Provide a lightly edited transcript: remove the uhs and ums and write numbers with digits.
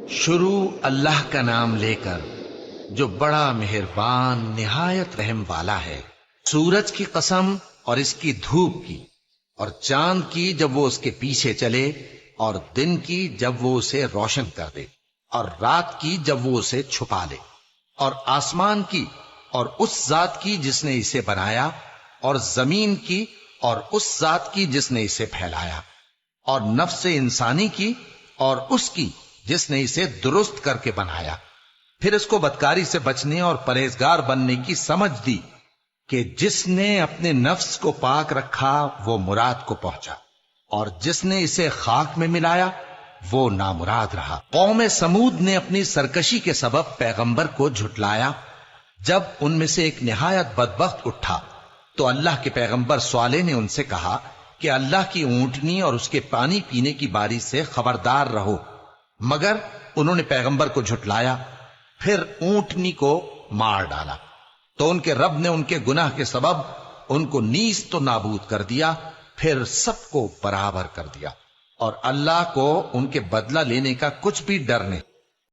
شروع اللہ کا نام لے کر جو بڑا مہربان نہایت رحم والا ہے۔ سورج کی قسم اور اس کی دھوپ کی، اور چاند کی جب وہ اس کے پیچھے چلے، اور دن کی جب وہ اسے روشن کر دے، اور رات کی جب وہ اسے چھپا لے، اور آسمان کی اور اس ذات کی جس نے اسے بنایا، اور زمین کی اور اس ذات کی جس نے اسے پھیلایا، اور نفس انسانی کی اور اس کی جس نے اسے درست کر کے بنایا۔ پھر اس کو بدکاری سے بچنے اور پرہیزگار بننے کی سمجھ دی کہ جس نے اپنے نفس کو پاک رکھا وہ مراد کو پہنچا، اور جس نے اسے خاک میں ملایا وہ نامراد رہا۔ قوم سمود نے اپنی سرکشی کے سبب پیغمبر کو جھٹلایا۔ جب ان میں سے ایک نہایت بدبخت اٹھا تو اللہ کے پیغمبر صالح نے ان سے کہا کہ اللہ کی اونٹنی اور اس کے پانی پینے کی باری سے خبردار رہو، مگر انہوں نے پیغمبر کو جھٹلایا۔ پھر اونٹنی کو مار ڈالا تو ان کے رب نے ان کے گناہ کے سبب ان کو نیست و نابود کر دیا، پھر سب کو برابر کر دیا، اور اللہ کو ان کے بدلہ لینے کا کچھ بھی ڈر نہیں۔